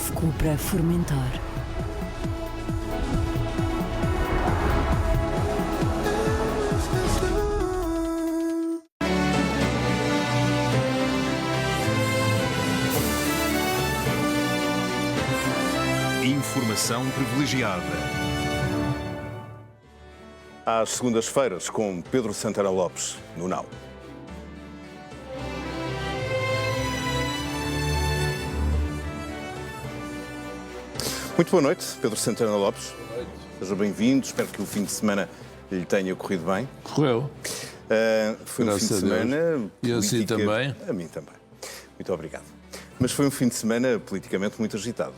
ficou para fermentar. Informação privilegiada. Às segundas-feiras, com Pedro Santana Lopes, no Now. Muito boa noite, Pedro Santana Lopes. Boa noite. Seja bem-vindo. Espero que o fim de semana lhe tenha corrido bem. Correu. Foi um fim de semana... E assim também? A mim também. Muito obrigado. Mas foi um fim de semana politicamente muito agitado.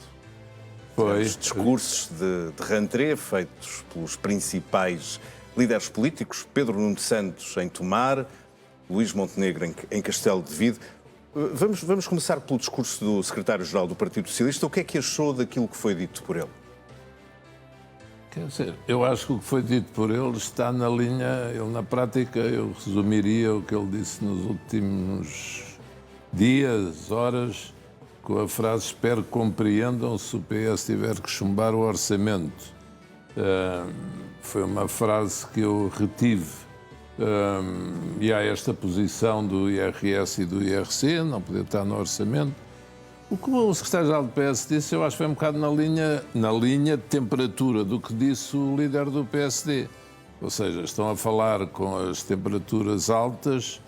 Foi. Os discursos de rentrée feitos pelos principais líderes políticos, Pedro Nuno Santos em Tomar, Luís Montenegro em Castelo de Vide. Vamos começar pelo discurso do secretário-geral do Partido Socialista. O que é que achou daquilo que foi dito por ele? Quer dizer, eu acho que o que foi dito por ele está na linha... Ele, na prática, eu resumiria o que ele disse nos últimos dias, horas, com a frase: espero que compreendam se o PS tiver que chumbar o orçamento. Foi uma frase que eu retive. E há esta posição do IRS e do IRC, não poder estar no orçamento. O que o secretário-geral do PS disse, eu acho que foi um bocado na linha de temperatura do que disse o líder do PSD. Ou seja, estão a falar com as temperaturas altas,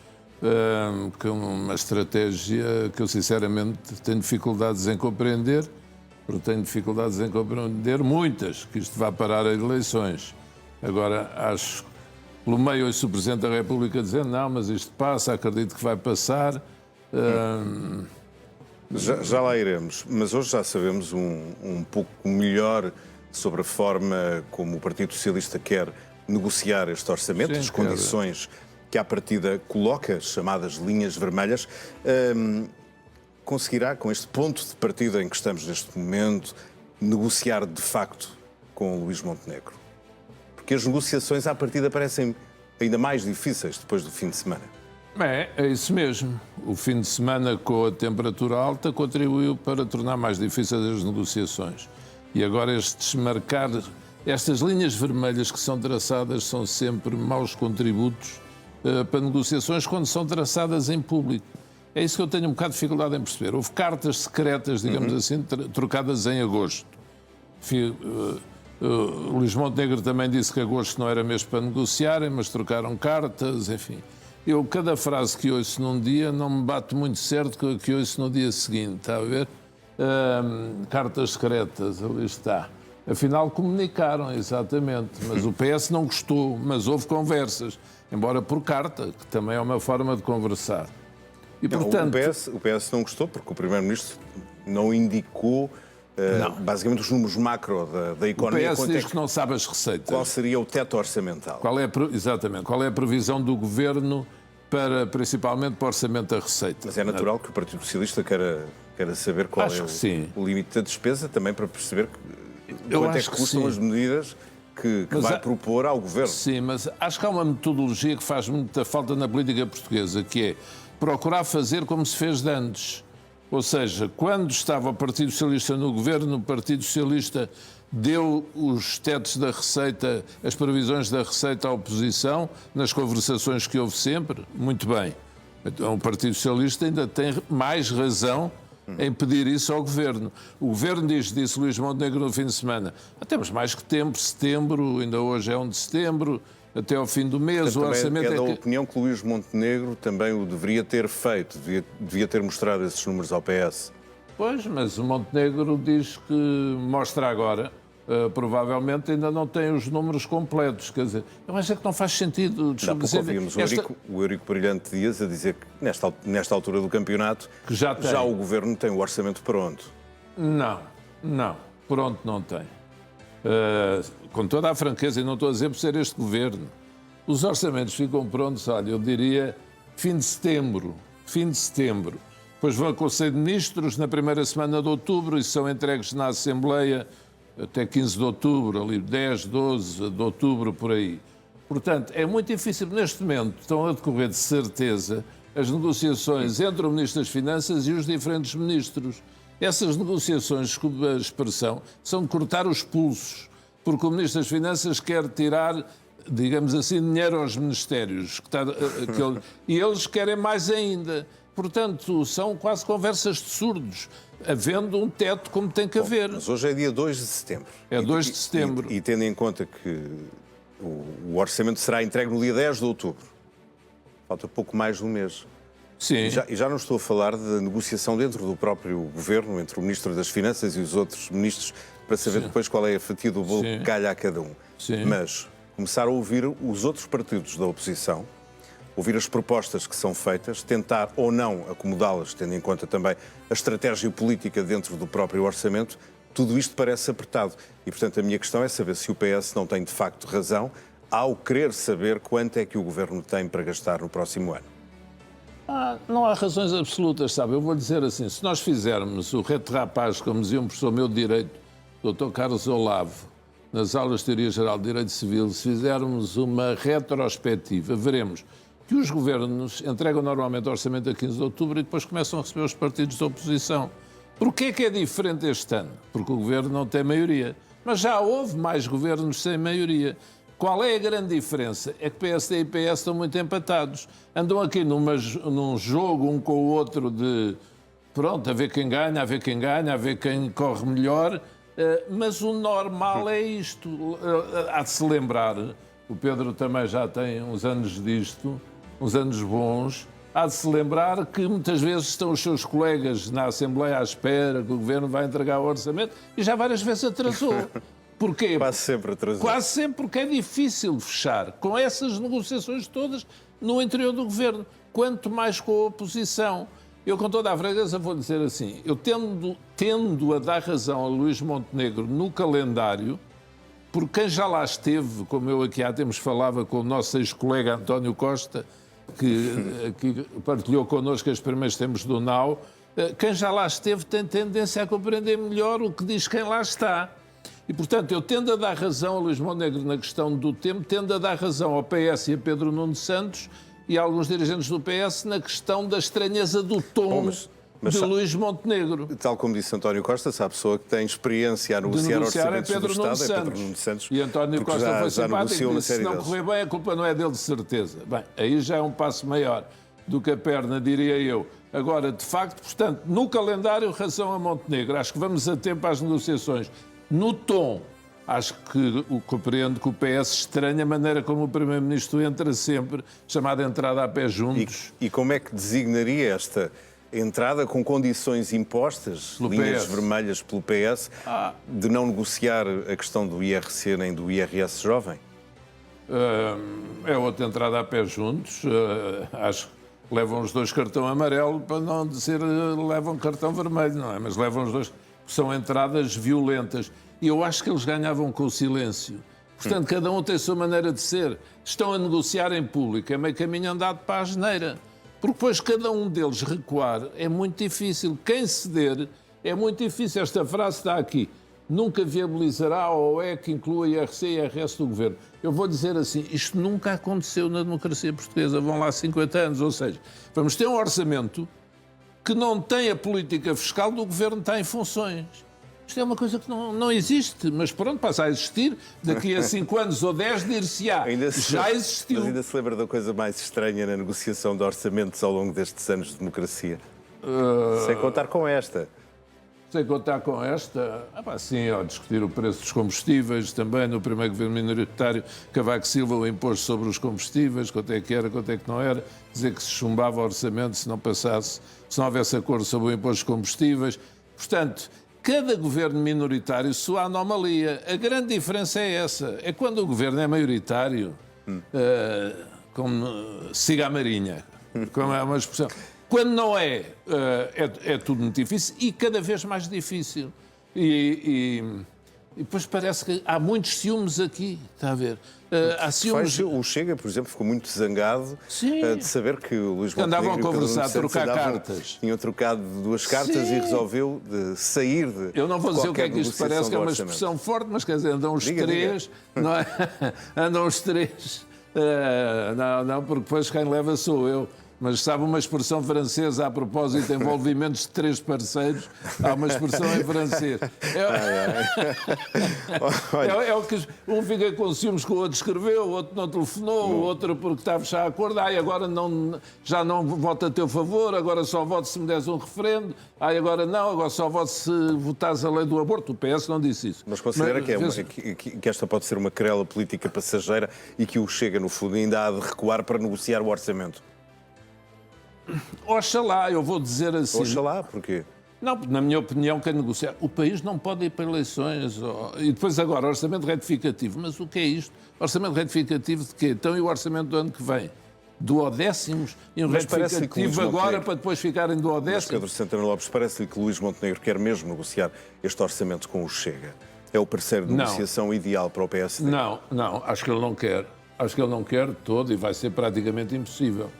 que é uma estratégia que eu sinceramente tenho dificuldades em compreender, porque tenho dificuldades em compreender muitas, que isto vai parar a eleições. Agora, acho que pelo meio ouço o Presidente da República dizer não, mas isto passa, acredito que vai passar. Já lá iremos, mas hoje já sabemos um pouco melhor sobre a forma como o Partido Socialista quer negociar este orçamento, as condições que à partida coloca, chamadas linhas vermelhas. Conseguirá, com este ponto de partida em que estamos neste momento, negociar de facto com o Luís Montenegro? Porque as negociações à partida parecem ainda mais difíceis depois do fim de semana. É isso mesmo. O fim de semana com a temperatura alta contribuiu para tornar mais difíceis as negociações. E agora estas linhas vermelhas que são traçadas são sempre maus contributos para negociações quando são traçadas em público. É isso que eu tenho um bocado de dificuldade em perceber. Houve cartas secretas, digamos assim, trocadas em agosto. O Luís Montenegro também disse que agosto não era mês para negociarem, mas trocaram cartas, enfim. Cada frase que ouço num dia não me bate muito certo com a que ouço no dia seguinte, está a ver? Cartas secretas, ali está. Afinal, comunicaram, exatamente, mas o PS não gostou, mas houve conversas, embora por carta, que também é uma forma de conversar. E, portanto, o PS não gostou porque o Primeiro-Ministro não indicou basicamente os números macro da economia. O PS diz que não sabe as receitas. Qual seria o teto orçamental? Exatamente. Qual é a previsão do Governo principalmente para o orçamento da receita? Mas é natural que o Partido Socialista queira saber qual o limite da despesa, também para perceber quanto é que custam as medidas que vai propor ao Governo. Sim, mas acho que há uma metodologia que faz muita falta na política portuguesa, que é procurar fazer como se fez de antes. Ou seja, quando estava o Partido Socialista no Governo, o Partido Socialista deu os tetos da receita, as previsões da receita à oposição, nas conversações que houve sempre. Muito bem. Então o Partido Socialista ainda tem mais razão em pedir isso ao Governo. O Governo disse Luís Montenegro no fim de semana: temos mais que tempo, setembro, ainda hoje é 1 de setembro, até ao fim do mês. O orçamento é da opinião que Luís Montenegro também o deveria ter feito, devia ter mostrado esses números ao PS. Pois, mas o Montenegro diz que mostra agora. Provavelmente ainda não tem os números completos. Quer dizer, eu acho que não faz sentido. Há pouco ouvimos o Eurico Brilhante Dias a dizer que nesta altura do campeonato que já o Governo tem o orçamento pronto. Não, pronto não tem. Com toda a franqueza, e não estou a dizer por ser este Governo, os orçamentos ficam prontos, olha, eu diria fim de setembro. Depois vão ao Conselho de Ministros na primeira semana de outubro e são entregues na Assembleia até 15 de outubro, ali 10, 12 de outubro, por aí. Portanto, é muito difícil. Neste momento estão a decorrer de certeza as negociações entre o Ministro das Finanças e os diferentes ministros. Essas negociações, desculpe a expressão, são de cortar os pulsos, porque o Ministro das Finanças quer tirar, digamos assim, dinheiro aos ministérios. E eles querem mais ainda. Portanto, são quase conversas de surdos, havendo um teto como tem que haver. Mas hoje é dia 2 de setembro. É 2 de setembro. E tendo em conta que o orçamento será entregue no dia 10 de outubro, falta pouco mais de um mês. Sim. E já não estou a falar de negociação dentro do próprio governo, entre o Ministro das Finanças e os outros ministros, para saber depois qual é a fatia do bolo que calha a cada um. Sim. Mas começar a ouvir os outros partidos da oposição, ouvir as propostas que são feitas, tentar ou não acomodá-las, tendo em conta também a estratégia política dentro do próprio orçamento, tudo isto parece apertado. E, portanto, a minha questão é saber se o PS não tem de facto razão ao querer saber quanto é que o Governo tem para gastar no próximo ano. Não há razões absolutas, sabe? Eu vou dizer assim, se nós fizermos o reto rapaz, como dizia um professor meu de Direito, Dr. Carlos Olavo, nas aulas de Teoria Geral de Direito Civil, se fizermos uma retrospectiva, veremos que os governos entregam normalmente o orçamento a 15 de outubro e depois começam a receber os partidos da oposição. Porquê que é diferente este ano? Porque o governo não tem maioria. Mas já houve mais governos sem maioria. Qual é a grande diferença? É que PSD e PS estão muito empatados. Andam aqui num jogo um com o outro de, pronto, a ver quem ganha, a ver quem ganha, a ver quem corre melhor. Mas o normal é isto. Há de se lembrar, o Pedro também já tem uns anos disto, uns anos bons, há de se lembrar que muitas vezes estão os seus colegas na Assembleia à espera que o Governo vai entregar o orçamento e já várias vezes atrasou. Porquê? Quase sempre atrasou. Quase sempre, porque é difícil fechar com essas negociações todas no interior do Governo, quanto mais com a oposição. Eu, com toda a franqueza, vou dizer assim, eu tendo a dar razão a Luís Montenegro no calendário, porque quem já lá esteve, como eu aqui há tempos falava com o nosso ex-colega António Costa, que partilhou connosco os primeiros tempos do NAU, quem já lá esteve tem tendência a compreender melhor o que diz quem lá está. E, portanto, eu tendo a dar razão a Luís Montenegro na questão do tempo, tendo a dar razão ao PS e a Pedro Nuno Santos e a alguns dirigentes do PS na questão da estranheza do tom de Luís Montenegro. Tal como disse António Costa, se há pessoa que tem experiência a negociar orçamentos do Estado, é Pedro Nuno Santos. E António Costa foi simpático e disse, se não deles. correr bem, a culpa não é dele, de certeza. Bem, aí já é um passo maior do que a perna, diria eu. Agora, de facto, portanto, no calendário, razão a Montenegro. Acho que vamos a tempo às negociações. No tom, acho que compreendo que o PS estranha a maneira como o Primeiro-Ministro entra sempre, chamada entrada a pé juntos. E como é que designaria esta entrada com condições impostas, linhas vermelhas pelo PS, de não negociar a questão do IRC nem do IRS jovem? É outra entrada a pé juntos. Acho que levam os dois cartão amarelo, para não dizer levam cartão vermelho, não é? Mas levam os dois, são entradas violentas. E eu acho que eles ganhavam com o silêncio. Portanto, cada um tem a sua maneira de ser. Estão a negociar em público, é meio caminho andado para a asneira. Porque depois cada um deles recuar é muito difícil. Quem ceder é muito difícil. Esta frase está aqui. Nunca viabilizará a OE que inclua IRC e IRS do Governo. Eu vou dizer assim, isto nunca aconteceu na democracia portuguesa. Vão lá 50 anos. Ou seja, vamos ter um orçamento que não tem a política fiscal do Governo que está em funções. Isto é uma coisa que não existe, mas pronto, passa a existir. Daqui a 5 anos ou 10 dir-se-á. Já existiu. Mas ainda se lembra da coisa mais estranha na negociação de orçamentos ao longo destes anos de democracia? Sem contar com esta. Sem contar com esta, sim, discutir o preço dos combustíveis, também no primeiro governo minoritário, Cavaco Silva, o imposto sobre os combustíveis, quanto é que era, quanto é que não era, dizer que se chumbava o orçamento se não houvesse acordo sobre o imposto dos combustíveis. Portanto, cada governo minoritário, sua anomalia. A grande diferença é essa. É quando o governo é maioritário, como siga a marinha, como é uma expressão. Quando não é tudo muito difícil e cada vez mais difícil. E depois parece que há muitos ciúmes aqui, está a ver? Há ciúmes... O Chega, por exemplo, ficou muito zangado de saber que o Luís Montenegro andavam a conversar, a trocar cartas. Tinham trocado 2 cartas e resolveu sair de Eu não vou dizer o que é que isto parece, que é uma expressão forte, mas quer dizer, andam os três, não é? Andam os três. Não, porque depois quem leva sou eu. Mas sabe uma expressão francesa a propósito de envolvimentos de 3 parceiros? Há uma expressão em francês. É o que um fica com ciúmes que o outro escreveu, o outro não telefonou, o outro porque está a fechar a acordo. Agora já não voto a teu favor, agora só voto se me des um referendo. Agora não, agora só voto se votares a lei do aborto. O PS não disse isso. Mas considera que esta pode ser uma querela política passageira e que o Chega, no fundo, ainda há de recuar para negociar o orçamento? Oxalá, eu vou dizer assim. Oxalá, porquê? Não, na minha opinião, quem negociar. O país não pode ir para eleições. E depois agora, orçamento retificativo. Mas o que é isto? Orçamento retificativo de quê? Então e o orçamento do ano que vem? Duodécimos e um retificativo agora para depois ficarem duodécimos? Mas Pedro Santana Lopes, parece-lhe que Luís Montenegro quer mesmo negociar este orçamento com o Chega? É o parceiro de negociação ideal para o PSD? Não, acho que ele não quer. Acho que ele não quer de todo e vai ser praticamente impossível.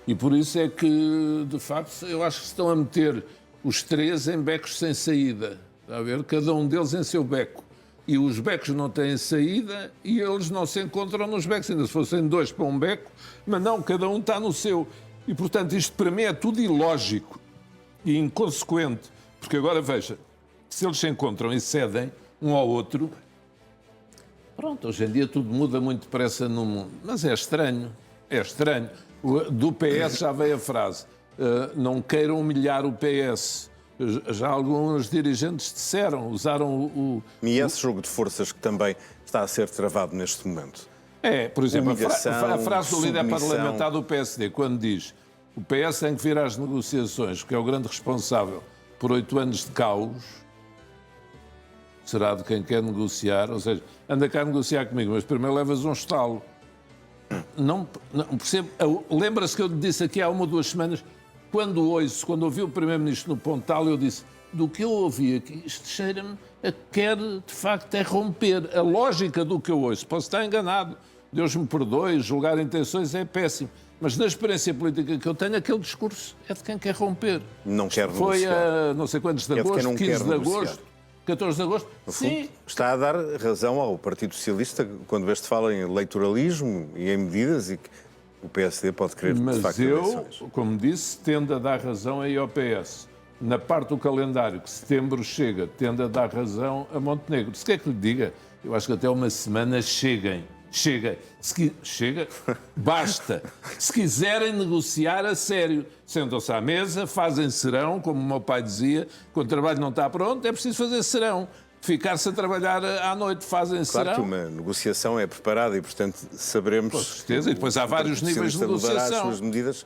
E por isso é que, de facto, eu acho que se estão a meter os 3 em becos sem saída. Está a ver? Cada um deles em seu beco. E os becos não têm saída e eles não se encontram nos becos. Ainda se fossem 2 para um beco, mas não, cada um está no seu. E, portanto, isto para mim é tudo ilógico e inconsequente. Porque agora, veja, se eles se encontram e cedem um ao outro, pronto, hoje em dia tudo muda muito depressa no mundo. Mas é estranho, é estranho. Do PS já veio a frase, não queiram humilhar o PS. Já alguns dirigentes disseram, usaram E esse jogo de forças que também está a ser travado neste momento? Por exemplo, humilhação, a frase do líder submissão. parlamentar do PSD, quando diz o PS tem que vir às negociações, porque é o grande responsável por 8 anos de caos, será de quem quer negociar, ou seja, anda cá a negociar comigo, mas primeiro levas um estalo. Não percebo. Lembra-se que eu disse aqui há 1 ou 2 semanas, quando ouvi o Primeiro-Ministro no Pontal, eu disse, do que eu ouvi aqui, isto cheira-me a que quer, de facto, é romper. A lógica do que eu ouço, posso estar enganado, Deus me perdoe, julgar intenções é péssimo, mas na experiência política que eu tenho, aquele discurso é de quem quer romper. Não quer negociar. Foi a não sei quantos de agosto, 15 de agosto. 14 de agosto? Sim. Está a dar razão ao Partido Socialista quando este fala em eleitoralismo e em medidas e que o PSD pode querer, de facto, eleições. Mas como disse, tendo a dar razão aí ao PS. Na parte do calendário que setembro chega, tende a dar razão a Montenegro. Se quer que lhe diga, eu acho que até uma semana chega. Chega, basta. Se quiserem negociar a sério, sentam-se à mesa, fazem serão, como o meu pai dizia, quando o trabalho não está pronto, é preciso fazer serão. Ficar-se a trabalhar à noite, fazem serão. Claro que uma negociação é preparada e, portanto, saberemos... Com certeza, e depois há vários níveis de negociação. Mudará as suas medidas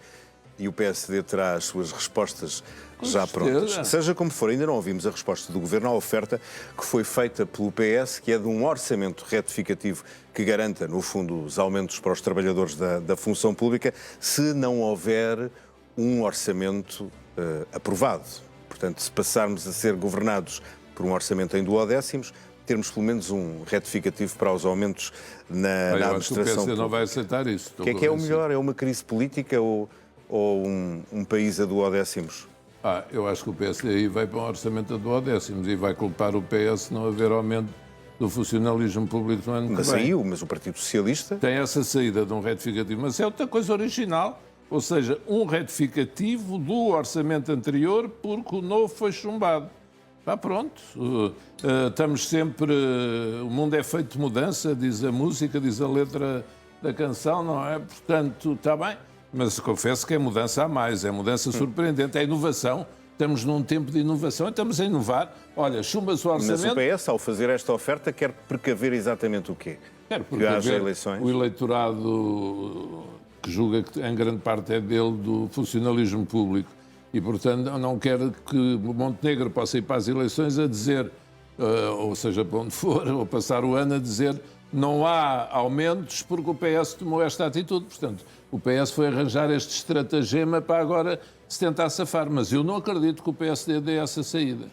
e o PSD terá as suas respostas já prontas. Seja como for, ainda não ouvimos a resposta do Governo à oferta que foi feita pelo PS, que é de um orçamento retificativo que garanta, no fundo, os aumentos para os trabalhadores da função pública, se não houver um orçamento aprovado. Portanto, se passarmos a ser governados por um orçamento em duodécimos, termos pelo menos um retificativo para os aumentos na administração. Acho que o PSD não vai aceitar isso. O que é o melhor? É uma crise política ou um país a duodécimos? Eu acho que o PSD aí vai para um orçamento a duodécimos e vai culpar o PS se não haver aumento do funcionalismo público no ano que vem. Saiu, mas o Partido Socialista... Tem essa saída de um retificativo, mas é outra coisa original, ou seja, um retificativo do orçamento anterior porque o novo foi chumbado. Pronto, estamos sempre... O mundo é feito de mudança, diz a música, diz a letra da canção, não é? Portanto, está bem. Mas confesso que é mudança a mais, é mudança surpreendente, é inovação. Estamos num tempo de inovação, estamos a inovar. Olha, chumba-se o orçamento... Mas o PS, ao fazer esta oferta, quer precaver exatamente o quê? Quer que haja eleições? O eleitorado que julga que em grande parte é dele do funcionalismo público e, portanto, não quer que Montenegro possa ir para as eleições a dizer, ou seja, para onde for, ou passar o ano a dizer não há aumentos porque o PS tomou esta atitude. Portanto, o PS foi arranjar este estratagema para agora se tentar safar. Mas eu não acredito que o PSD dê essa saída.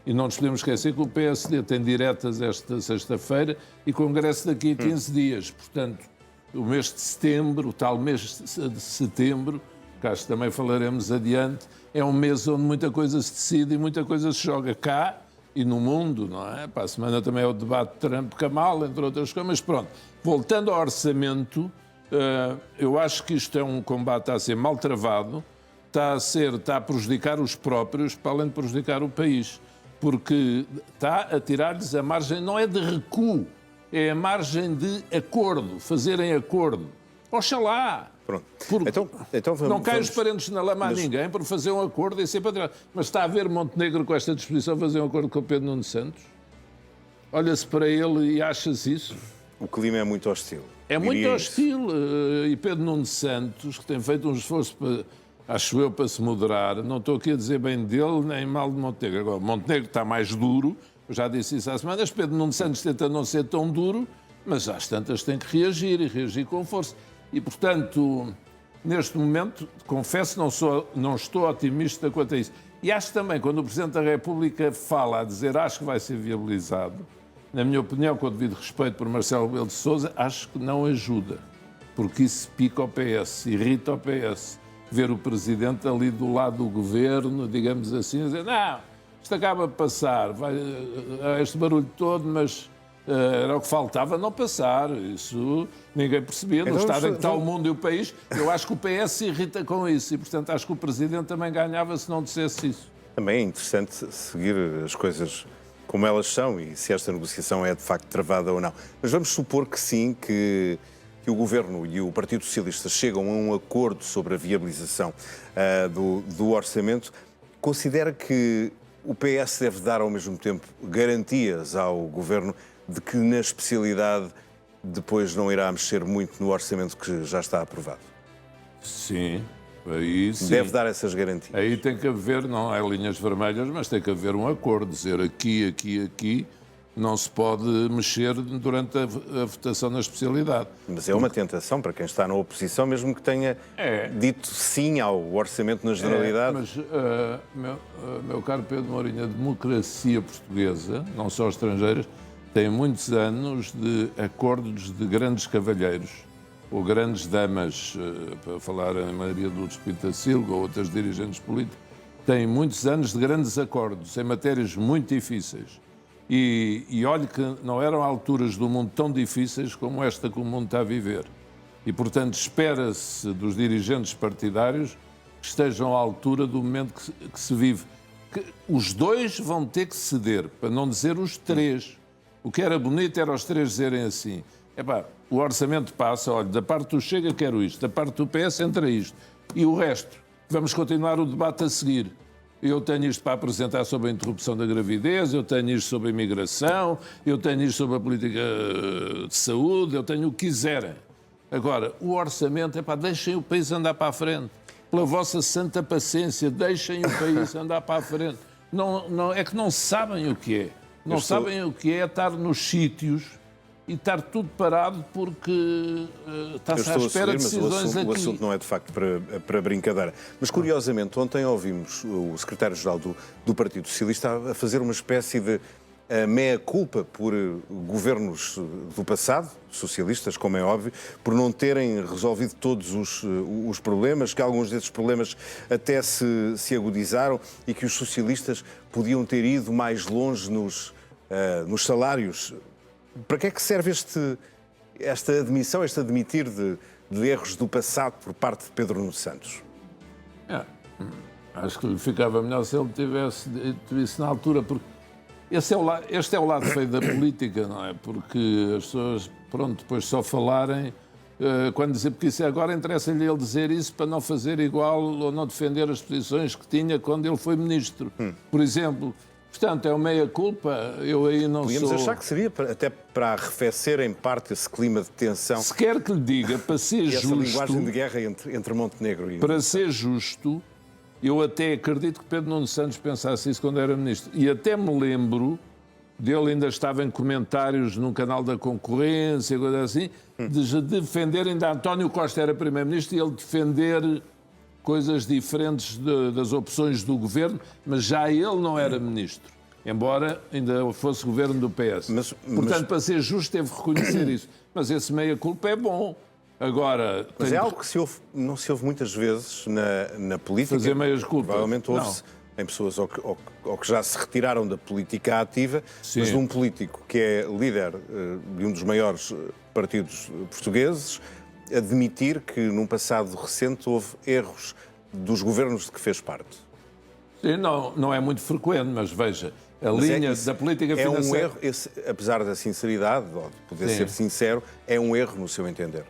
E não nos podemos esquecer que o PSD tem diretas esta sexta-feira e congresso daqui a 15 dias. Portanto, o mês de setembro, o tal mês de setembro, que acho que também falaremos adiante, é um mês onde muita coisa se decide e muita coisa se joga cá e no mundo, não é? Para a semana também é o debate Trump-Kamal, entre outras coisas. Mas pronto, voltando ao orçamento, Eu acho que isto é um combate a ser mal travado, está a prejudicar os próprios, para além de prejudicar o país, porque está a tirar-lhes a margem, não é de recuo, é a margem de acordo, fazerem acordo. Oxalá! Pronto. Porque Então não caem os parentes na lama a ninguém por fazer um acordo e ser patriota. Mas está a ver Montenegro com esta disposição a fazer um acordo com o Pedro Nuno Santos? Olha-se para ele e achas isso? O clima é muito hostil. É muito Diria hostil. E Pedro Nuno Santos, que tem feito um esforço, acho eu, para se moderar, não estou aqui a dizer bem dele nem mal de Montenegro. Agora, Montenegro está mais duro, eu já disse isso há semanas, Pedro Nuno Santos tenta não ser tão duro, mas às tantas tem que reagir e reagir com força. E, portanto, neste momento, confesso, não estou otimista quanto a isso. E acho também, quando o Presidente da República fala a dizer acho que vai ser viabilizado, na minha opinião, com o devido respeito por Marcelo Rebelo de Sousa, acho que não ajuda. Porque isso pica o PS, irrita o PS. Ver o Presidente ali do lado do Governo, digamos assim, dizer não, isto acaba de passar, vai este barulho todo, mas era o que faltava não passar. Isso ninguém percebia. No estado em que está o mundo e o país, eu acho que o PS se irrita com isso e, portanto, acho que o Presidente também ganhava se não dissesse isso. Também é interessante seguir as coisas como elas são e se esta negociação é de facto travada ou não. Mas vamos supor que sim, que o Governo e o Partido Socialista chegam a um acordo sobre a viabilização do orçamento. Considera que o PS deve dar ao mesmo tempo garantias ao Governo de que na especialidade depois não irá mexer muito no orçamento que já está aprovado? Sim, aí sim. Deve dar essas garantias. Aí tem que haver, não é linhas vermelhas, mas tem que haver um acordo, dizer aqui, não se pode mexer durante a votação na especialidade. Mas é uma tentação para quem está na oposição, mesmo que tenha dito sim ao orçamento na generalidade. Mas, meu caro Pedro Mourinho, a democracia portuguesa, não só estrangeiras, tem muitos anos de acordos de grandes cavalheiros ou grandes damas, para falar em Maria do Espírito da Silva ou outras dirigentes políticos, tem muitos anos de grandes acordos em matérias muito difíceis. E olhe que não eram alturas do mundo tão difíceis como esta que o mundo está a viver. E, portanto, espera-se dos dirigentes partidários que estejam à altura do momento que se vive. Que os dois vão ter que ceder, para não dizer os três. O que era bonito era os três dizerem assim: o orçamento passa, olha, da parte do Chega quero isto, da parte do PS entra isto. E o resto, vamos continuar o debate a seguir. Eu tenho isto para apresentar sobre a interrupção da gravidez, eu tenho isto sobre a imigração, eu tenho isto sobre a política de saúde, eu tenho o que quiserem. Agora, o orçamento, deixem o país andar para a frente. Pela vossa santa paciência, deixem o país andar para a frente. É que não sabem o que é. Não sabem o que é estar nos sítios e estar tudo parado porque está-se à espera de decisões aqui. O assunto não é, de facto, para brincadeira. Mas, curiosamente, ontem ouvimos o secretário-geral do Partido Socialista a fazer uma espécie de meia-culpa por governos do passado, socialistas, como é óbvio, por não terem resolvido todos os problemas, que alguns desses problemas até se agudizaram e que os socialistas podiam ter ido mais longe nos salários. Para que é que serve esta admissão, este admitir de erros do passado por parte de Pedro Nuno Santos? Acho que lhe ficava melhor se ele tivesse dito isso na altura, porque este é o lado feio da política, não é? Porque as pessoas, depois só falarem, quando dizem, porque isso agora interessa-lhe ele dizer isso para não fazer igual ou não defender as posições que tinha quando ele foi ministro. Por exemplo. Portanto, é uma meia-culpa, eu aí não Podíamos achar que seria até para arrefecer em parte esse clima de tensão. Se quer que lhe diga, para ser justo... Essa linguagem de guerra entre Montenegro e... Para ser justo, eu até acredito que Pedro Nuno Santos pensasse isso quando era ministro. E até me lembro dele, ainda estava em comentários num canal da concorrência, coisa assim, de defender, ainda António Costa era primeiro-ministro, e ele defender coisas diferentes das opções do governo, mas já ele não era ministro, embora ainda fosse governo do PS. Portanto, para ser justo, teve que reconhecer isso. Mas esse meia-culpa é bom. Agora... Mas é algo que não se ouve muitas vezes na política. Fazer meias-culpas. Provavelmente ouve-se em pessoas ou que já se retiraram da política ativa, sim, mas de um político que é líder de um dos maiores partidos portugueses, admitir que num passado recente houve erros dos governos de que fez parte. Sim, não é muito frequente, mas veja, a linha da política financeira... É um erro, apesar da sinceridade, ou de poder ser sincero, é um erro no seu entender.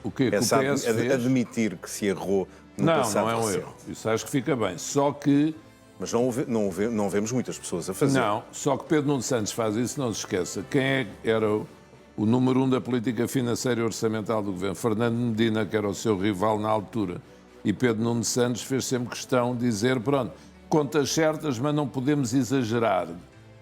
O quê? Que o PS fez? Admitir que se errou no passado não é um recente. erro. Isso acho que fica bem. Só que... Mas não vemos muitas pessoas a fazer. Não, só que Pedro Nuno Santos faz isso, não se esqueça. Quem era o número 1 da política financeira e orçamental do governo? Fernando Medina, que era o seu rival na altura. E Pedro Nuno Santos fez sempre questão de dizer, pronto, contas certas, mas não podemos exagerar.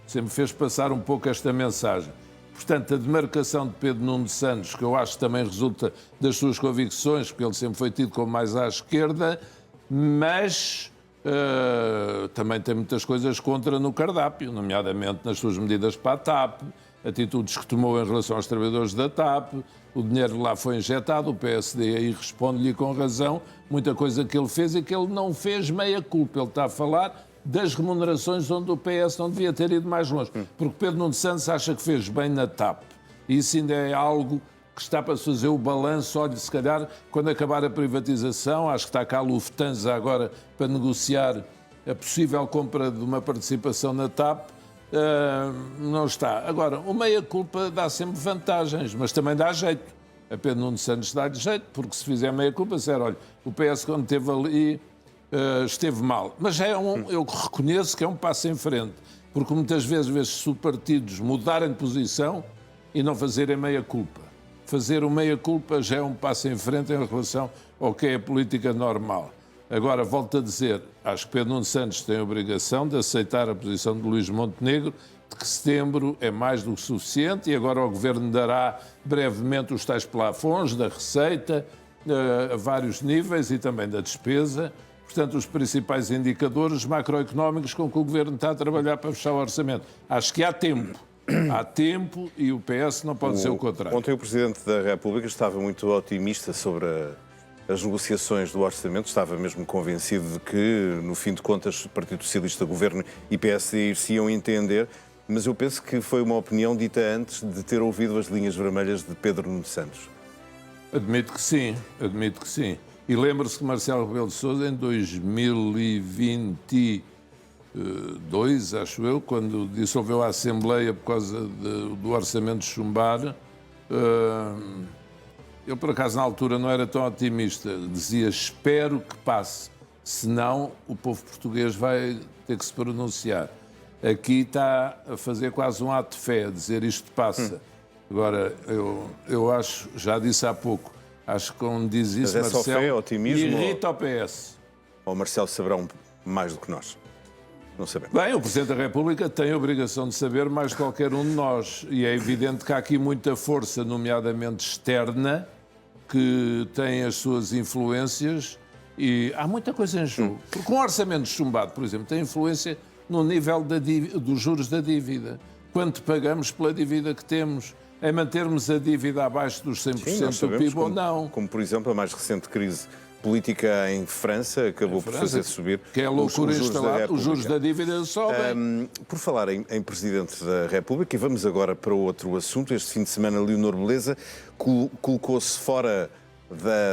Sempre fez passar um pouco esta mensagem. Portanto, a demarcação de Pedro Nuno Santos, que eu acho que também resulta das suas convicções, porque ele sempre foi tido como mais à esquerda, mas também tem muitas coisas contra no cardápio, nomeadamente nas suas medidas para a TAP, atitudes que tomou em relação aos trabalhadores da TAP, o dinheiro lá foi injetado, o PSD aí responde-lhe com razão, muita coisa que ele fez e que ele não fez meia culpa. Ele está a falar das remunerações onde o PS não devia ter ido mais longe, porque Pedro Nuno Santos acha que fez bem na TAP. E isso ainda é algo que está para se fazer o balanço. Olha, se calhar, quando acabar a privatização, acho que está cá a Lufthansa agora para negociar a possível compra de uma participação na TAP, não está. Agora, o meia-culpa dá sempre vantagens, mas também dá jeito. A Pedro Nuno Santos dá-lhe jeito, porque se fizer meia-culpa, disser, olha, o PS quando esteve ali esteve mal. Mas eu reconheço que é um passo em frente, porque muitas vezes vê-se partidos mudarem de posição e não fazerem meia-culpa. Fazer o meia-culpa já é um passo em frente em relação ao que é a política normal. Agora, volto a dizer, acho que Pedro Nuno Santos tem a obrigação de aceitar a posição de Luís Montenegro, de que setembro é mais do que suficiente e agora o Governo dará brevemente os tais plafons da receita a vários níveis e também da despesa. Portanto, os principais indicadores macroeconómicos com que o Governo está a trabalhar para fechar o orçamento. Acho que há tempo. Há tempo e o PS não pode ser o contrário. Ontem o Presidente da República estava muito otimista sobre as negociações do orçamento, estava mesmo convencido de que, no fim de contas, o Partido Socialista, Governo e PSD se iam entender, mas eu penso que foi uma opinião dita antes de ter ouvido as linhas vermelhas de Pedro Nuno Santos. Admito que sim. E lembra-se que Marcelo Rebelo de Sousa, em 2022, acho eu, quando dissolveu a Assembleia por causa do orçamento de chumbar, eu, por acaso, na altura não era tão otimista. Dizia, espero que passe, senão o povo português vai ter que se pronunciar. Aqui está a fazer quase um ato de fé, a dizer isto passa. Agora, eu acho, já disse há pouco, acho que quando diz isso, mas é Marcelo, só fé, otimismo, irrita o PS. Ou Marcelo saberá mais do que nós? Não sabemos. Bem, o Presidente da República tem a obrigação de saber mais que qualquer um de nós. E é evidente que há aqui muita força, nomeadamente externa, que tem as suas influências e há muita coisa em jogo. Porque um orçamento chumbado, por exemplo, tem influência no nível dos juros da dívida. Quanto pagamos pela dívida que temos? Em mantermos a dívida abaixo dos 100% do PIB ou não? Como, por exemplo, a mais recente crise política em França acabou por fazer subir que é a loucura os juros da República. Os juros da dívida sobem. Por falar em Presidente da República, e vamos agora para outro assunto. Este fim de semana, Leonor Beleza colocou-se fora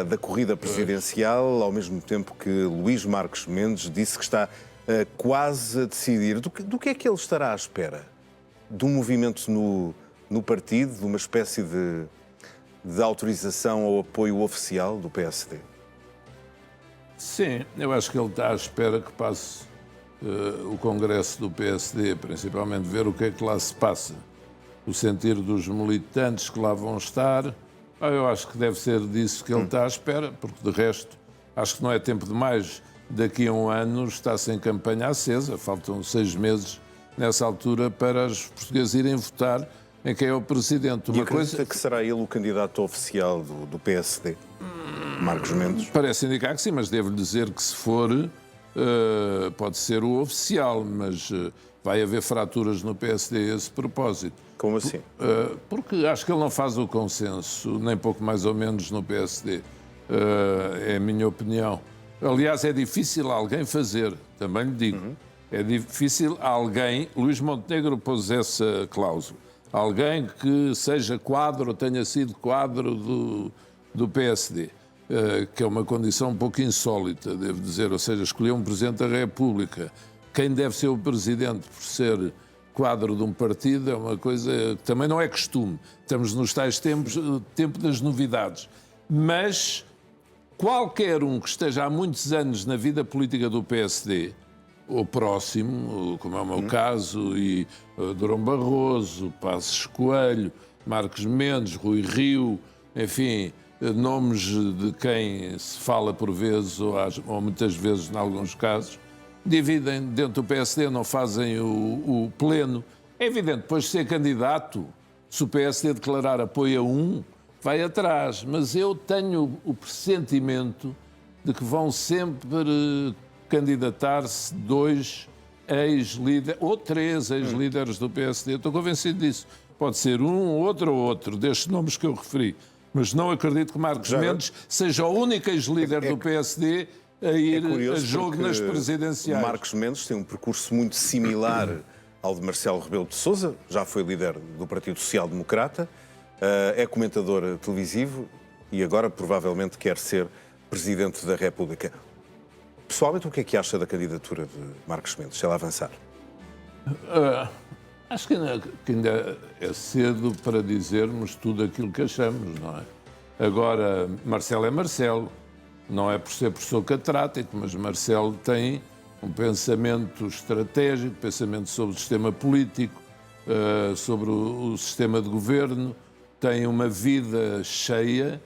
da corrida presidencial, ao mesmo tempo que Luís Marques Mendes disse que está quase a decidir. Do que é que ele estará à espera? De um movimento no partido, de uma espécie de autorização ao apoio oficial do PSD? Sim, eu acho que ele está à espera que passe o Congresso do PSD, principalmente ver o que é que lá se passa, o sentir dos militantes que lá vão estar. Eu acho que deve ser disso que ele está à espera, porque de resto acho que não é tempo demais. Daqui a um ano está-se em campanha acesa, faltam 6 meses nessa altura para os portugueses irem votar em quem é o Presidente. Uma coisa que será ele o candidato oficial do PSD? Marcos Mendes? Parece indicar que sim, mas devo-lhe dizer que se for, pode ser o oficial, mas vai haver fraturas no PSD a esse propósito. Como assim? Porque acho que ele não faz o consenso, nem pouco mais ou menos no PSD. É a minha opinião. Aliás, é difícil alguém fazer, também lhe digo. É difícil alguém, Luís Montenegro pôs essa cláusula, alguém que seja quadro, ou tenha sido quadro do PSD, que é uma condição um pouco insólita, devo dizer, ou seja, escolher um Presidente da República. Quem deve ser o Presidente por ser quadro de um partido é uma coisa que também não é costume. Estamos nos tais tempos, tempo das novidades. Mas qualquer um que esteja há muitos anos na vida política do PSD, ou próximo, como é o meu caso, e Durão Barroso, Passos Coelho, Marcos Mendes, Rui Rio, enfim, nomes de quem se fala por vezes, ou muitas vezes, em alguns casos, dividem dentro do PSD, não fazem o pleno. É evidente, depois de ser candidato, se o PSD declarar apoio a um, vai atrás. Mas eu tenho o pressentimento de que vão sempre candidatar-se 2 ex-líderes, ou 3 ex-líderes do PSD. Eu estou convencido disso. Pode ser um, outro ou outro, destes nomes que eu referi. Mas não acredito que Marcos Mendes seja o único ex-líder do PSD a ir a jogo nas presidenciais. Marcos Mendes tem um percurso muito similar ao de Marcelo Rebelo de Sousa, já foi líder do Partido Social Democrata, é comentador televisivo e agora provavelmente quer ser Presidente da República. Pessoalmente, o que é que acha da candidatura de Marcos Mendes, se ela avançar? Acho que ainda é cedo para dizermos tudo aquilo que achamos, não é? Agora, Marcelo é Marcelo. Não é por ser professor catedrático, mas Marcelo tem um pensamento estratégico, pensamento sobre o sistema político, sobre o sistema de governo, tem uma vida cheia,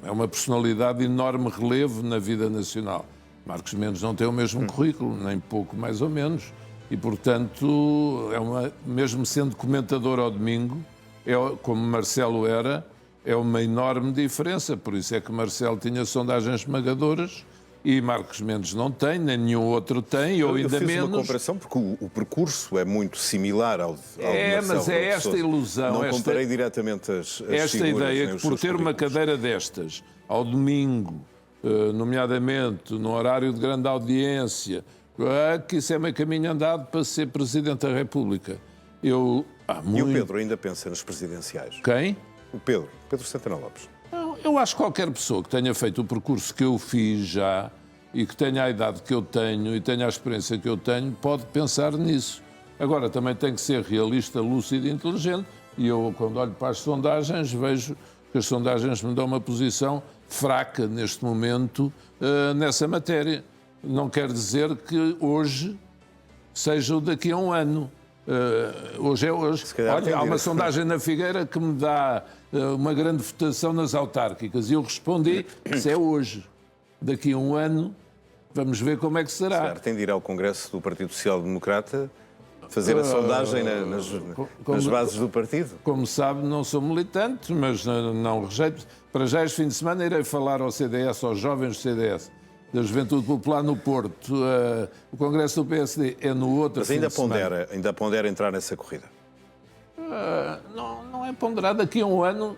é uma personalidade de enorme relevo na vida nacional. Marcos Mendes não tem o mesmo currículo, nem pouco mais ou menos, e, portanto, mesmo sendo comentador ao domingo, como Marcelo era, é uma enorme diferença. Por isso é que Marcelo tinha sondagens esmagadoras e Marcos Mendes não tem, nem nenhum outro tem, ou ainda menos. Eu fiz uma comparação porque o percurso é muito similar ao de Marcelo. Mas é esta ilusão. Não comparei diretamente as esta figuras, ideia que por ter uma cadeira destas, ao domingo, nomeadamente no horário de grande audiência, que isso é meio caminho andado para ser Presidente da República. E o Pedro ainda pensa nas presidenciais? Quem? O Pedro Santana Lopes. Eu acho que qualquer pessoa que tenha feito o percurso que eu fiz já e que tenha a idade que eu tenho e tenha a experiência que eu tenho, pode pensar nisso. Agora, também tem que ser realista, lúcido e inteligente. E eu, quando olho para as sondagens, vejo que as sondagens me dão uma posição fraca neste momento nessa matéria. Não quer dizer que hoje seja o daqui a um ano. Hoje é hoje. Olha, há uma sondagem na Figueira que me dá uma grande votação nas autárquicas e eu respondi, isso é hoje. Daqui a um ano vamos ver como é que será. Certo, tem de ir ao Congresso do Partido Social Democrata fazer a sondagem nas bases do partido? Como sabe, não sou militante, mas não rejeito. Para já este fim de semana irei falar ao CDS, aos jovens do CDS, da Juventude Popular no Porto. O Congresso do PSD é no outro mas fim de semana. Ainda pondera entrar nessa corrida? Não é ponderado. Daqui a um ano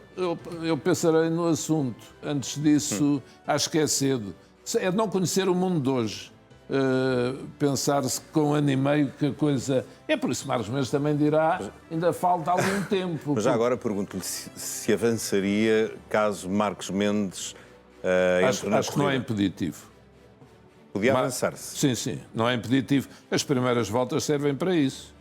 eu pensarei no assunto. Antes disso, acho que é cedo. É não conhecer o mundo de hoje. Pensar-se com 1 ano e meio que a coisa... É por isso que Marcos Mendes também dirá ainda falta algum tempo. Mas já agora pergunto-lhe se avançaria caso Marcos Mendes entre na Acho que não é impeditivo. Podia avançar-se. Sim, não é impeditivo. As primeiras voltas servem para isso.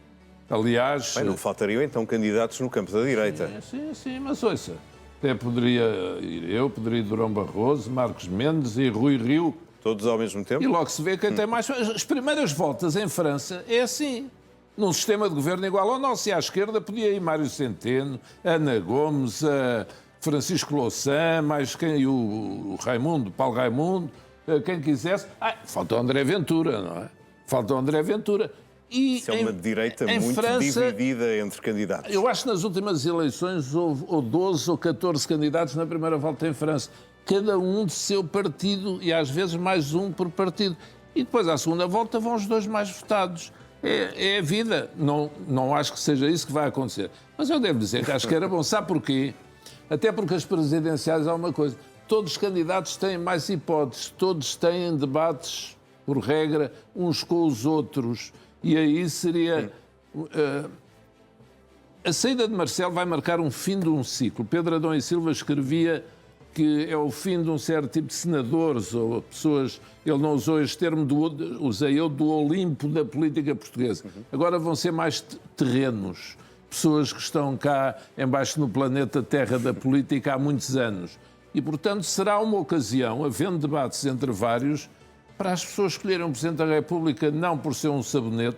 Aliás... Bem, não faltariam então candidatos no campo da direita. Sim, mas ouça, até poderia ir eu, poderia ir Durão Barroso, Marcos Mendes e Rui Rio. Todos ao mesmo tempo? E logo se vê quem tem mais... As primeiras voltas em França é assim. Num sistema de governo igual ao nosso. E à esquerda podia ir Mário Centeno, Ana Gomes, Francisco Louçã, mais quem? O Raimundo, Paulo Raimundo, quem quisesse. Falta o André Ventura, não é? Falta o André Ventura. Isso é uma direita muito dividida entre candidatos. Eu acho que nas últimas eleições houve ou 12 ou 14 candidatos na primeira volta em França. Cada um de seu partido e às vezes mais um por partido. E depois à segunda volta vão os 2 mais votados. É a vida. Não acho que seja isso que vai acontecer. Mas eu devo dizer que acho que era bom. Sabe porquê? Até porque as presidenciais há uma coisa. Todos os candidatos têm mais hipóteses. Todos têm debates, por regra, uns com os outros. E aí seria... a saída de Marcelo vai marcar um fim de um ciclo. Pedro Adão e Silva escrevia que é o fim de um certo tipo de senadores ou pessoas, ele não usou este termo, usei eu, do Olimpo da política portuguesa. Agora vão ser mais terrenos, pessoas que estão cá embaixo no planeta Terra da política há muitos anos. E, portanto, será uma ocasião, havendo debates entre vários, para as pessoas escolherem um Presidente da República não por ser um sabonete,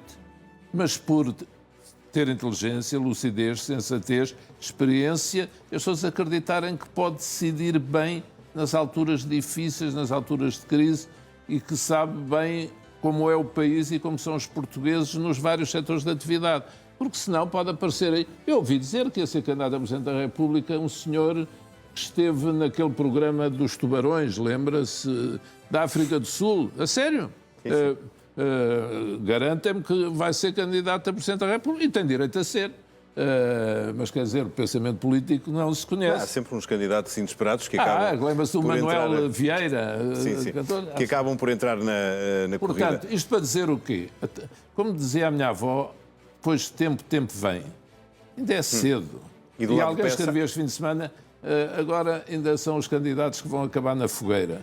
mas por ter inteligência, lucidez, sensatez, experiência, e as pessoas acreditarem que pode decidir bem nas alturas difíceis, nas alturas de crise, e que sabe bem como é o país e como são os portugueses nos vários setores de atividade. Porque senão pode aparecer aí... Eu ouvi dizer que ia ser candidato a Presidente da República um senhor que esteve naquele programa dos tubarões, lembra-se, da África do Sul. A sério? Garantem-me que vai ser candidato a Presidente da República e tem direito a ser. Mas quer dizer, o pensamento político não se conhece. Há sempre uns candidatos inesperados que acabam. Lembra-se do Manuel entrar... Vieira, sim. cantor. Que acabam por entrar na corrida. Portanto, isto para dizer o quê? Como dizia a minha avó, depois tempo vem. Ainda é cedo. E alguém escreveu este fim de semana, agora ainda são os candidatos que vão acabar na fogueira.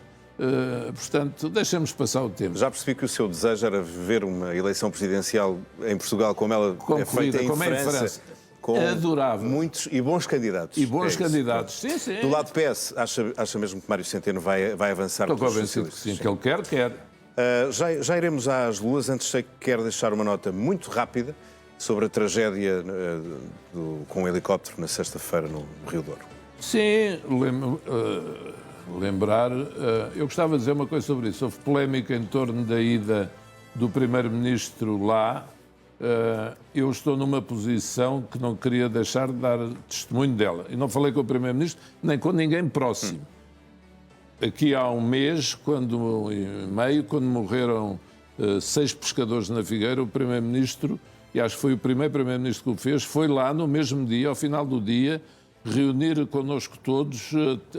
Portanto, deixamos passar o tempo. Já percebi que o seu desejo era ver uma eleição presidencial em Portugal como ela é feita em França. Com adorável. Muitos e bons candidatos. E bons candidatos, sim. Do lado do PS, acha mesmo que Mário Centeno vai avançar? Estou convencido que sim, que ele quer. Já iremos às luas. Antes sei que quer deixar uma nota muito rápida sobre a tragédia com o helicóptero na sexta-feira no Rio Douro. Sim, lembrar... eu gostava de dizer uma coisa sobre isso. Houve polémica em torno da ida do Primeiro-Ministro lá. Eu estou numa posição que não queria deixar de dar testemunho dela. E não falei com o Primeiro-Ministro, nem com ninguém próximo. Aqui há um mês, quando morreram 6 pescadores na Figueira, o Primeiro-Ministro, e acho que foi o primeiro Primeiro-Ministro que o fez, foi lá no mesmo dia, ao final do dia, reunir connosco todos,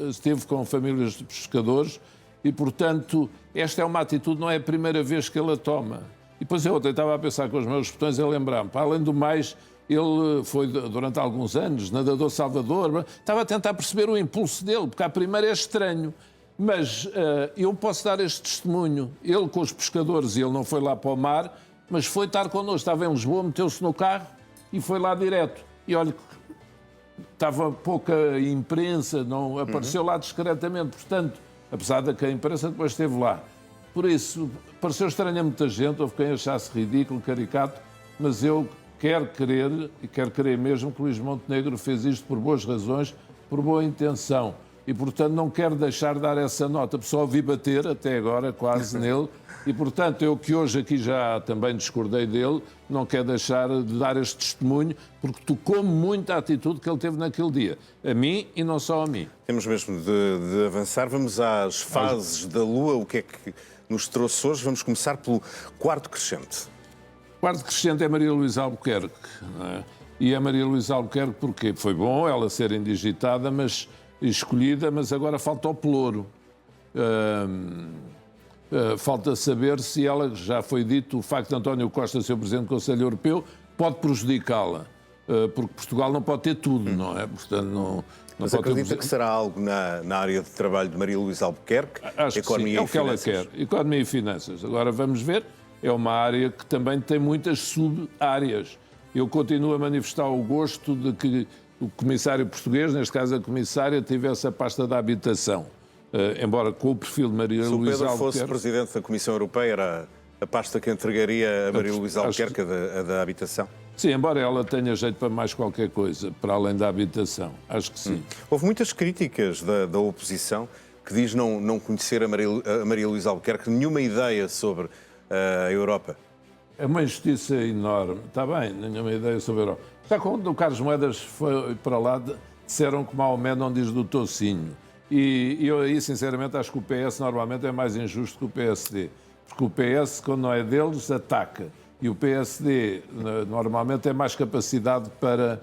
esteve com famílias de pescadores e, portanto, esta é uma atitude, não é a primeira vez que ele a toma. E depois eu estava a pensar com os meus botões a lembrar-me. Para além do mais, ele foi, durante alguns anos, nadador salvador, estava a tentar perceber o impulso dele, porque à primeira é estranho. Mas eu posso dar este testemunho. Ele com os pescadores, e ele não foi lá para o mar, mas foi estar connosco. Estava em Lisboa, meteu-se no carro e foi lá direto. E olha, estava pouca imprensa, não apareceu lá discretamente. Portanto, apesar de que a imprensa depois esteve lá. Por isso, pareceu estranho a muita gente, houve quem achasse ridículo, caricato, mas eu quero crer, e quero crer mesmo, que Luís Montenegro fez isto por boas razões, por boa intenção. E, portanto, não quero deixar de dar essa nota. Só ouvi bater, até agora, quase nele. E, portanto, eu que hoje aqui já também discordei dele, não quero deixar de dar este testemunho, porque tocou-me muito a atitude que ele teve naquele dia. A mim e não só a mim. Temos mesmo de avançar. Vamos às fases da Lua. O que é que nos trouxe hoje? Vamos começar pelo quarto crescente. O quarto crescente é Maria Luísa Albuquerque. Não é? E a Maria Luísa Albuquerque porque foi bom ela ser indigitada, mas escolhida, mas agora falta o pelouro. Falta saber se ela, já foi dito, o facto de António Costa ser o Presidente do Conselho Europeu pode prejudicá-la, porque Portugal não pode ter tudo, não é? Portanto, não mas pode acredita que será algo na área de trabalho de Maria Luísa Albuquerque? Acho que sim, é o que ela quer. Economia e finanças. Agora vamos ver, é uma área que também tem muitas sub-áreas. Eu continuo a manifestar o gosto de que o comissário português, neste caso a comissária, tivesse a pasta da habitação. Embora com o perfil de Maria Luísa Albuquerque... Se o Pedro fosse Presidente da Comissão Europeia, era a pasta que entregaria a Maria Luísa Albuquerque, a da habitação? Sim, embora ela tenha jeito para mais qualquer coisa, para além da habitação. Acho que sim. Houve muitas críticas da oposição que diz não conhecer a Maria Luísa Albuquerque, nenhuma ideia sobre a Europa. É uma injustiça enorme. Está bem, nenhuma ideia sobre a Europa. Já quando o Carlos Moedas foi para lá, disseram que Maomé não diz do tocinho. E eu aí, sinceramente, acho que o PS normalmente é mais injusto que o PSD. Porque o PS, quando não é deles, ataca. E o PSD, normalmente, tem mais capacidade para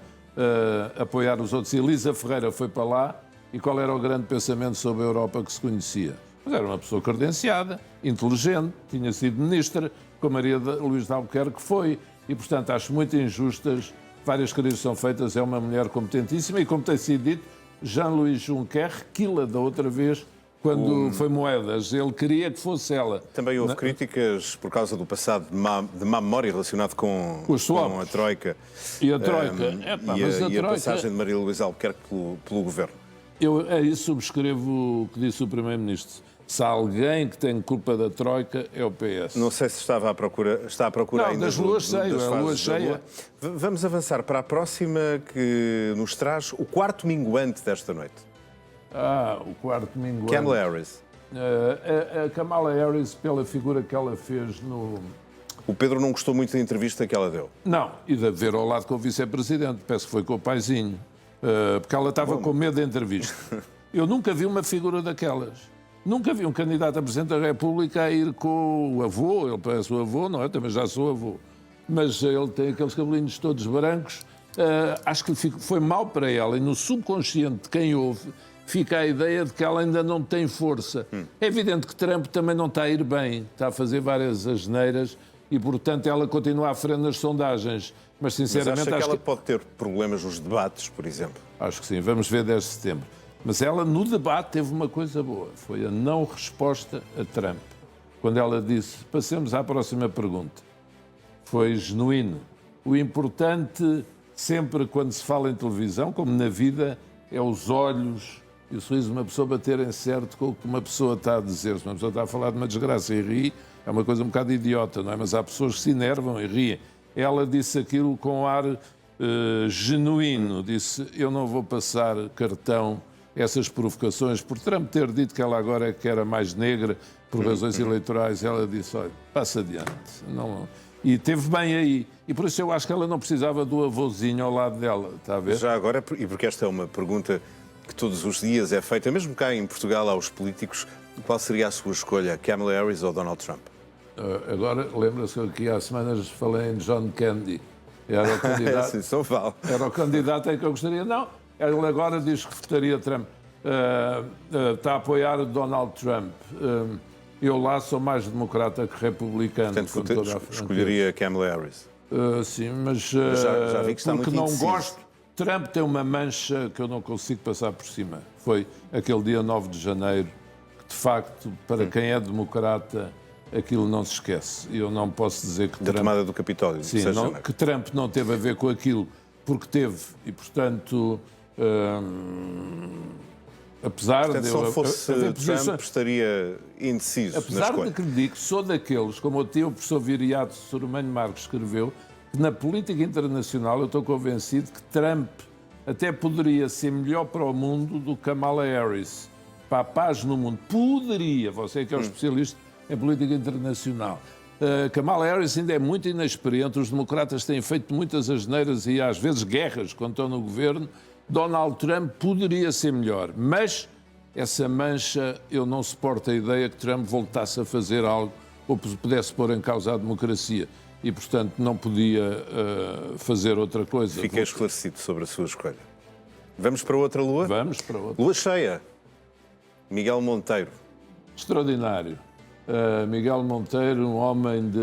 apoiar os outros. E Elisa Ferreira foi para lá, e qual era o grande pensamento sobre a Europa que se conhecia? Mas era uma pessoa credenciada, inteligente, tinha sido ministra, como Maria Luísa Albuquerque foi. E, portanto, acho muito injustas várias carreiras são feitas, é uma mulher competentíssima e, como tem sido dito, Jean-Louis Juncker, Quila da outra vez, quando foi Moedas, ele queria que fosse ela. Também houve críticas por causa do passado de má memória relacionado com a Troika. E a Troika. E a passagem de Maria Luísa Albuquerque pelo governo. Eu aí subscrevo o que disse o Primeiro-Ministro. Se há alguém que tem culpa da Troika, é o PS. Não sei se está à procura não, ainda das luas cheia, das a lua fases da cheia. lua. Vamos avançar para a próxima, que nos traz o quarto minguante desta noite. O quarto domingo. Kamala Harris. A Kamala Harris, pela figura que ela fez no... O Pedro não gostou muito da entrevista que ela deu. Não, e de ver ao lado com o vice-presidente, penso que foi com o paizinho, porque ela estava com medo da entrevista. Eu nunca vi uma figura daquelas. Nunca vi um candidato a Presidente da República a ir com o avô, ele parece o avô, não é? Também já sou avô. Mas ele tem aqueles cabelinhos todos brancos. Acho que foi mal para ela e no subconsciente de quem ouve fica a ideia de que ela ainda não tem força. É evidente que Trump também não está a ir bem, está a fazer várias asneiras e, portanto, ela continua à frente nas sondagens. Mas, sinceramente, acho que ela pode ter problemas nos debates, por exemplo. Acho que sim. Vamos ver 10 de setembro. Mas ela, no debate, teve uma coisa boa. Foi a não resposta a Trump. Quando ela disse, passemos à próxima pergunta. Foi genuíno. O importante, sempre quando se fala em televisão, como na vida, é os olhos e o sorriso de uma pessoa baterem certo com o que uma pessoa está a dizer. Se uma pessoa está a falar de uma desgraça e ri, é uma coisa um bocado idiota, não é? Mas há pessoas que se enervam e riem. Ela disse aquilo com ar genuíno. Disse, eu não vou passar cartão essas provocações, por Trump ter dito que ela agora é que era mais negra por razões eleitorais. Ela disse, olha, passa adiante. Não... E teve bem aí. E por isso eu acho que ela não precisava do avôzinho ao lado dela, está a ver? Já agora, e porque esta é uma pergunta que todos os dias é feita, mesmo cá em Portugal aos políticos, qual seria a sua escolha, Kamala Harris ou Donald Trump? Agora, lembra-se que aqui há semanas falei em John Kennedy. Era o candidato, Sim, São Paulo. Era o candidato em que eu gostaria. Não, ele agora diz que votaria Trump. Está a apoiar Donald Trump. Eu lá sou mais democrata que republicano. Portanto, escolheria Kamala Harris. Sim, mas já vi que está porque muito não indeciso. gosto. Trump tem uma mancha que eu não consigo passar por cima. Foi aquele dia 9 de janeiro, que de facto, para quem é democrata, aquilo não se esquece. Eu não posso dizer que Da Trump... tomada do Capitólio. Sim, que Trump não teve a ver com aquilo, porque teve. E, portanto, apesar Portanto, de... se não fosse posições... Trump, estaria indeciso na Apesar escolha. de que lhe digo, sou daqueles, como o tio professor Viriato Sormanho Marques escreveu, que na política internacional eu estou convencido que Trump até poderia ser melhor para o mundo do que Kamala Harris. Para a paz no mundo. Poderia, você que é um especialista em política internacional. Kamala Harris ainda é muito inexperiente, os democratas têm feito muitas asneiras e às vezes guerras quando estão no governo. Donald Trump poderia ser melhor, mas essa mancha, eu não suporto a ideia que Trump voltasse a fazer algo ou pudesse pôr em causa a democracia e, portanto, não podia fazer outra coisa. Fiquei esclarecido sobre a sua escolha. Vamos para outra lua? Vamos para outra. Lua cheia. Miguel Monteiro. Extraordinário. Miguel Monteiro, um homem de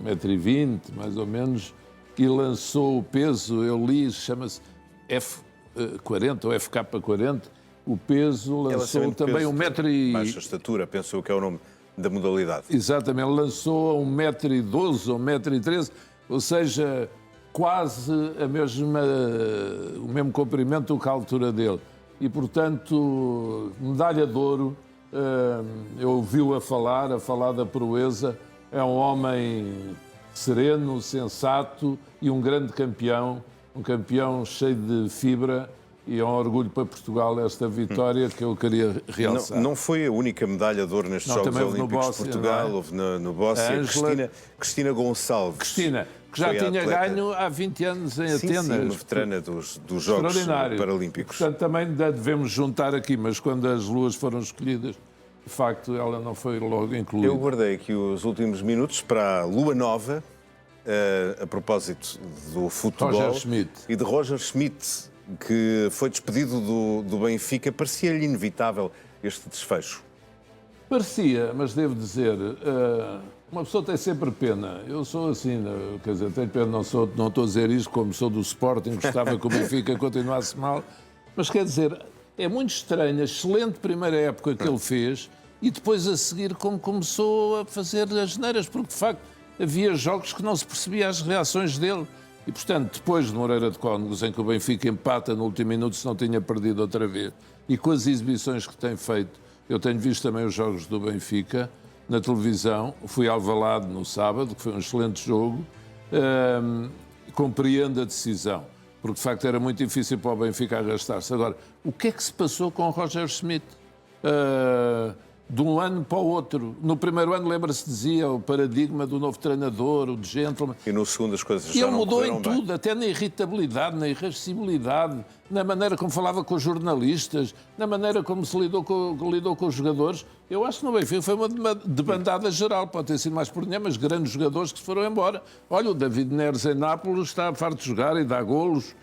1,20 m, mais ou menos, que lançou o peso, eu li, chama-se F40 ou FK40, o peso lançou também 1,00 m. Baixa estatura, penso eu que é o nome da modalidade. Exatamente, lançou a 1,12 m ou 1,13 m, ou seja, quase o mesmo comprimento que a altura dele. E, portanto, medalha de ouro, eu ouvi-o a falar da proeza, é um homem sereno, sensato e um grande campeão, um campeão cheio de fibra. E é um orgulho para Portugal esta vitória que eu queria realçar. Não foi a única medalha de ouro nestes Jogos Olímpicos de Portugal, houve no Bóssia. Cristina Gonçalves. Cristina, que já tinha ganho há 20 anos em Atenas. Sim, uma veterana dos Jogos Paralímpicos. Portanto, também devemos juntar aqui, mas quando as luas foram escolhidas, de facto, ela não foi logo incluída. Eu guardei aqui os últimos minutos para a Lua Nova, a propósito do futebol e de Roger Schmidt, que foi despedido do Benfica. Parecia-lhe inevitável este desfecho? Parecia, mas devo dizer, uma pessoa tem sempre pena. Eu sou assim, quer dizer, tenho pena, não estou a dizer isto como sou do Sporting, gostava que o Benfica continuasse mal, mas quer dizer, é muito estranho a excelente primeira época que ele fez e depois a seguir como começou a fazer as neiras, porque de facto havia jogos que não se percebia as reações dele. E, portanto, depois de Moreira de Cónegos, em que o Benfica empata no último minuto se não tinha perdido outra vez, e com as exibições que tem feito, eu tenho visto também os jogos do Benfica na televisão, fui ao Alvalade no sábado, que foi um excelente jogo, compreendo a decisão, porque de facto era muito difícil para o Benfica arrastar-se. Agora, o que é que se passou com o Roger Schmidt? De um ano para o outro. No primeiro ano, lembra-se, dizia o paradigma do novo treinador, o de gentleman. E no segundo as coisas E já ele não mudou em correram bem. tudo, até na irritabilidade, na irascibilidade, na maneira como falava com os jornalistas, na maneira como se lidou com os jogadores. Eu acho que no Benfica foi uma debandada geral, pode ter sido mais por ninguém, mas grandes jogadores que se foram embora. Olha, o David Neres em Nápoles está farto de jogar e dá golos.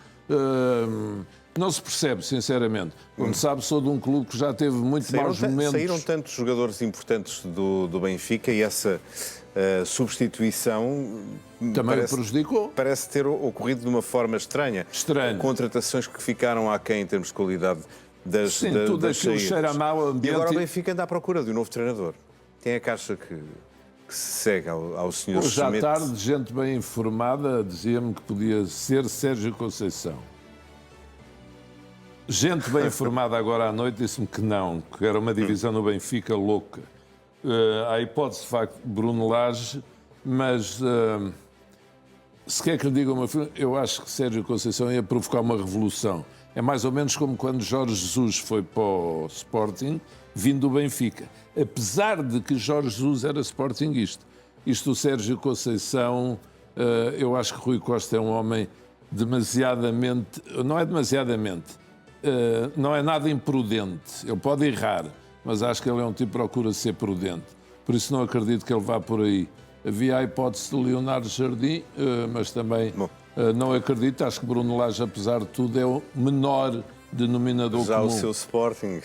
Não se percebe, sinceramente. Como sabe, sou de um clube que já teve muito maus momentos. Saíram tantos jogadores importantes do Benfica e essa substituição também o prejudicou. Parece ter ocorrido de uma forma estranha. Estranho. Contratações que ficaram aquém em termos de qualidade das Sim, tudo das aquilo saídas. cheira a mau ambiente. E agora o Benfica anda à procura de um novo treinador. Quem é que acha que se segue ao Sr. Hoje à Schmidt? tarde, gente bem informada dizia-me que podia ser Sérgio Conceição. Gente bem informada agora à noite disse-me que não, que era uma divisão no Benfica louca. Há a hipótese, de facto, de Bruno Lage, mas se quer que lhe diga uma coisa, eu acho que Sérgio Conceição ia provocar uma revolução. É mais ou menos como quando Jorge Jesus foi para o Sporting, vindo do Benfica. Apesar de que Jorge Jesus era sportinguista. Isto, o Sérgio Conceição, eu acho que Rui Costa é um homem demasiadamente... Não é demasiadamente... não é nada imprudente. Ele pode errar, mas acho que ele é um tipo que procura ser prudente. Por isso não acredito que ele vá por aí. Havia a hipótese de Leonardo Jardim, mas também não acredito. Acho que Bruno Lage, apesar de tudo, é o menor denominador Já comum. o seu Sporting,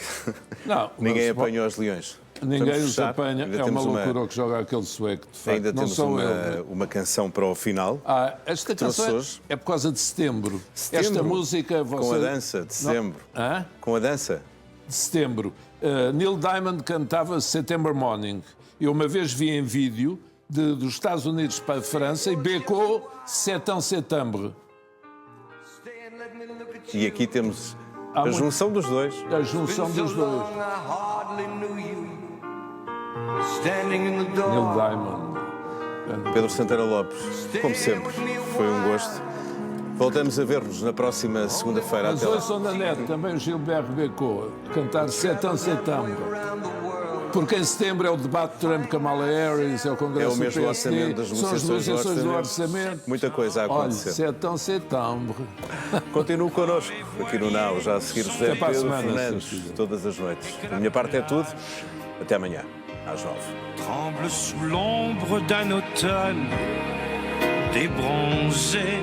Não, ninguém mas- apanha os leões. Ninguém Vamos os fechar. apanha. Ainda É uma temos loucura o que joga aquele sueco, de facto. Ainda não temos sou ele. uma canção para o final. Esta canção hoje. é por causa de setembro. Setembro? Esta música... Com a dança de setembro. Hã? Com a dança. De setembro. Neil Diamond cantava September Morning. Eu uma vez vi em vídeo dos Estados Unidos para a França e becou Setembro. E aqui temos Há a muito- junção dos dois. A junção dos dois. Neil Diamond. Pedro Santana Lopes, como sempre, foi um gosto. Voltamos a ver-nos na próxima segunda-feira. Mas Até lá. ouçam na net também o Gilberto becou cantar Setembro. Porque em setembro é o debate Trump-Kamala Harris, é o É Congresso o mês do do PSD, orçamento, das são as negociações do orçamento. Muita coisa a Olha, acontecer. Setembro. Continue connosco aqui no Now, já a seguir José Até para a Pedro semana, se Fernandes, Deus quiser. todas as noites. Da minha parte é tudo. Até amanhã, às 9. Tremble sous l'ombre d'un automne débronzé.